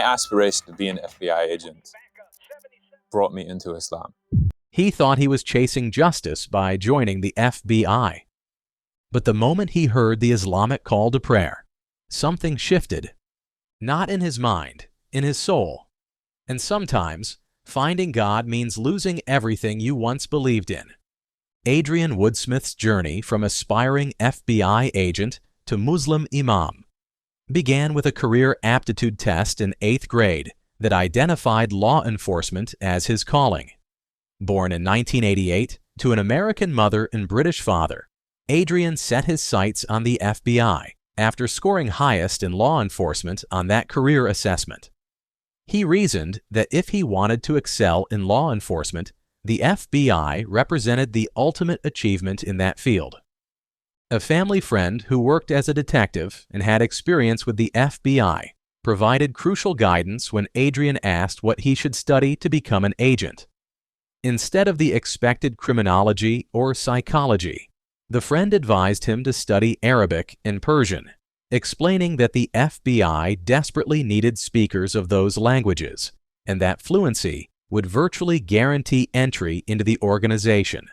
aspiration to be an FBI agent brought me into Islam. He thought he was chasing justice by joining the FBI. But the moment he heard the Islamic call to prayer, something shifted. Not in his mind, in his soul. And sometimes, finding God means losing everything you once believed in. Adrian Woodsmith's journey from aspiring FBI agent to Muslim Imam began with a career aptitude test in 8th grade that identified law enforcement as his calling. Born in 1988 to an American mother and British father, Adrian set his sights on the FBI after scoring highest in law enforcement on that career assessment. He reasoned that if he wanted to excel in law enforcement, the FBI represented the ultimate achievement in that field. A family friend who worked as a detective and had experience with the FBI provided crucial guidance when Adrian asked what he should study to become an agent. Instead of the expected criminology or psychology, the friend advised him to study Arabic and Persian, explaining that the FBI desperately needed speakers of those languages, and that fluency would virtually guarantee entry into the organization.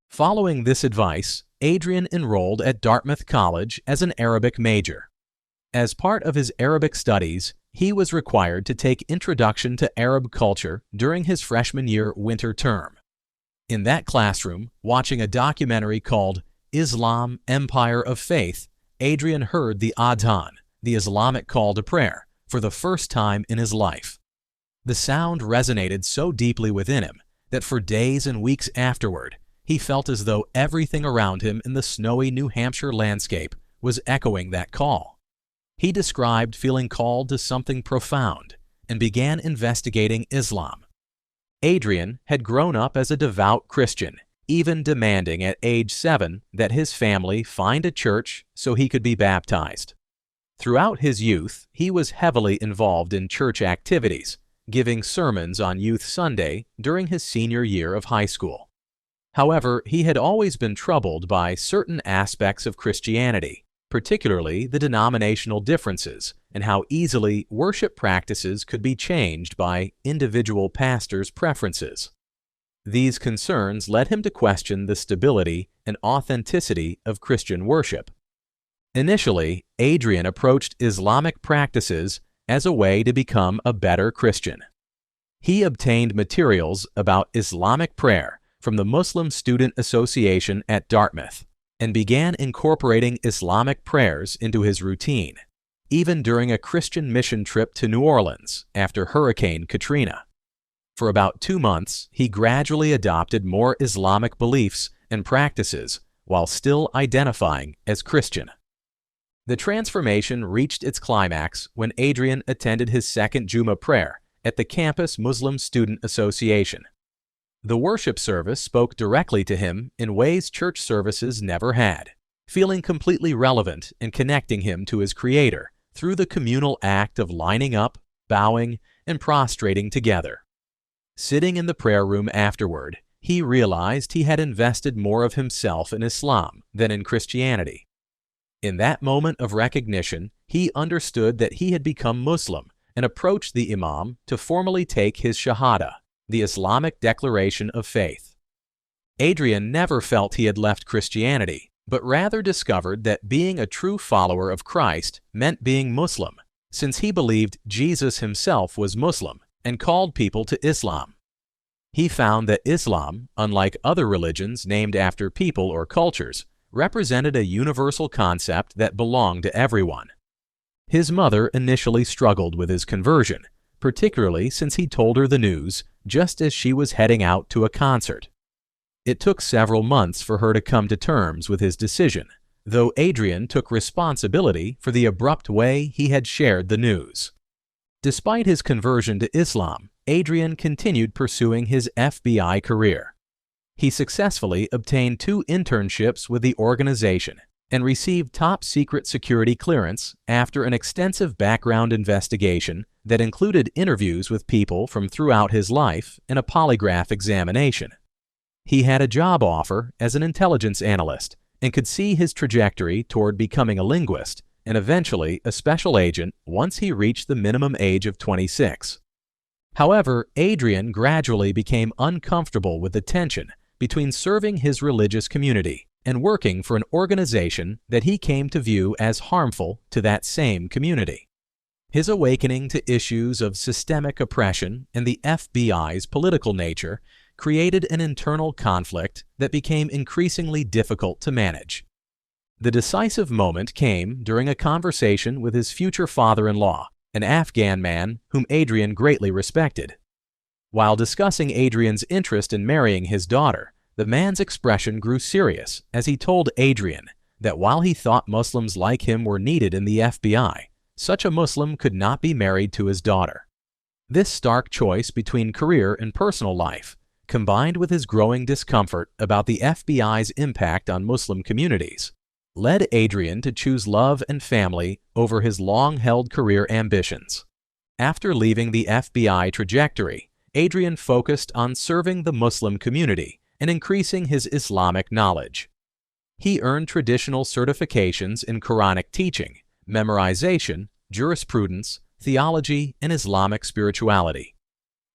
Following this advice, Adrian enrolled at Dartmouth College as an Arabic major. As part of his Arabic studies, he was required to take Introduction to Arab Culture during his freshman year winter term. In that classroom, watching a documentary called Islam, Empire of Faith, Adrian heard the Adhan, the Islamic call to prayer, for the first time in his life. The sound resonated so deeply within him that for days and weeks afterward, he felt as though everything around him in the snowy New Hampshire landscape was echoing that call. He described feeling called to something profound and began investigating Islam. Adrian had grown up as a devout Christian, even demanding at age 7 that his family find a church so he could be baptized. Throughout his youth, he was heavily involved in church activities, giving sermons on Youth Sunday during his senior year of high school. However, he had always been troubled by certain aspects of Christianity, particularly the denominational differences and how easily worship practices could be changed by individual pastors' preferences. These concerns led him to question the stability and authenticity of Christian worship. Initially, Adrian approached Islamic practices as a way to become a better Christian. He obtained materials about Islamic prayer from the Muslim Student Association at Dartmouth and began incorporating Islamic prayers into his routine, even during a Christian mission trip to New Orleans after Hurricane Katrina. For about 2 months, he gradually adopted more Islamic beliefs and practices while still identifying as Christian. The transformation reached its climax when Adrian attended his second Jummah prayer at the campus Muslim Student Association. The worship service spoke directly to him in ways church services never had, feeling completely relevant and connecting him to his Creator through the communal act of lining up, bowing, and prostrating together. Sitting in the prayer room afterward, he realized he had invested more of himself in Islam than in Christianity. In that moment of recognition, he understood that he had become Muslim and approached the Imam to formally take his Shahada, the Islamic declaration of faith. Adrian never felt he had left Christianity, but rather discovered that being a true follower of Christ meant being Muslim, since he believed Jesus himself was Muslim and called people to Islam. He found that Islam, unlike other religions named after people or cultures, represented a universal concept that belonged to everyone. His mother initially struggled with his conversion, particularly since he told her the news just as she was heading out to a concert. It took several months for her to come to terms with his decision, though Adrian took responsibility for the abrupt way he had shared the news. Despite his conversion to Islam, Adrian continued pursuing his FBI career. He successfully obtained 2 internships with the organization and received top-secret security clearance after an extensive background investigation that included interviews with people from throughout his life and a polygraph examination. He had a job offer as an intelligence analyst and could see his trajectory toward becoming a linguist and eventually a special agent once he reached the minimum age of 26. However, Adrian gradually became uncomfortable with the tension between serving his religious community and working for an organization that he came to view as harmful to that same community. His awakening to issues of systemic oppression and the FBI's political nature created an internal conflict that became increasingly difficult to manage. The decisive moment came during a conversation with his future father-in-law, an Afghan man whom Adrian greatly respected. While discussing Adrian's interest in marrying his daughter, the man's expression grew serious as he told Adrian that while he thought Muslims like him were needed in the FBI, such a Muslim could not be married to his daughter. This stark choice between career and personal life, combined with his growing discomfort about the FBI's impact on Muslim communities, led Adrian to choose love and family over his long-held career ambitions. After leaving the FBI trajectory, Adrian focused on serving the Muslim community and increasing his Islamic knowledge. He earned traditional certifications in Quranic teaching, memorization, jurisprudence, theology, and Islamic spirituality.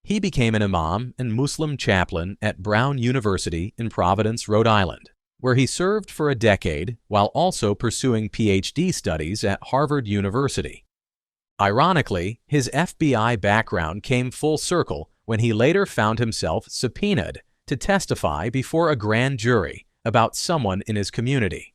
He became an Imam and Muslim chaplain at Brown University in Providence, Rhode Island, where he served for a decade while also pursuing PhD studies at Harvard University. Ironically, his FBI background came full circle when he later found himself subpoenaed to testify before a grand jury about someone in his community.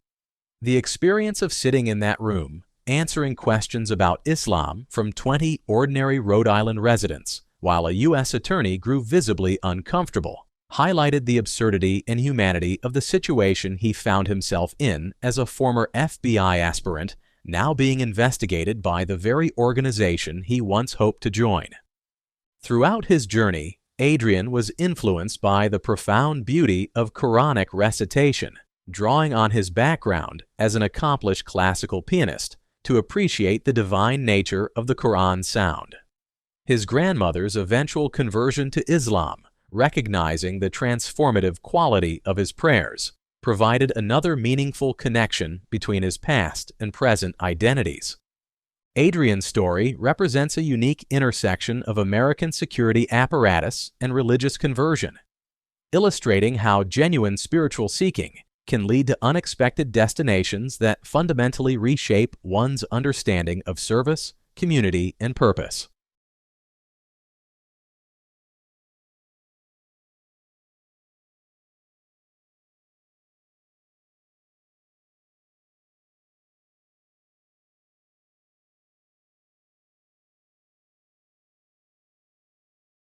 The experience of sitting in that room, answering questions about Islam from 20 ordinary Rhode Island residents, while a U.S. attorney grew visibly uncomfortable, highlighted the absurdity and humanity of the situation he found himself in as a former FBI aspirant, now being investigated by the very organization he once hoped to join. Throughout his journey, Adrian was influenced by the profound beauty of Quranic recitation, drawing on his background as an accomplished classical pianist to appreciate the divine nature of the Quran's sound. His grandmother's eventual conversion to Islam, recognizing the transformative quality of his prayers, provided another meaningful connection between his past and present identities. Adrian's story represents a unique intersection of American security apparatus and religious conversion, illustrating how genuine spiritual seeking can lead to unexpected destinations that fundamentally reshape one's understanding of service, community, and purpose.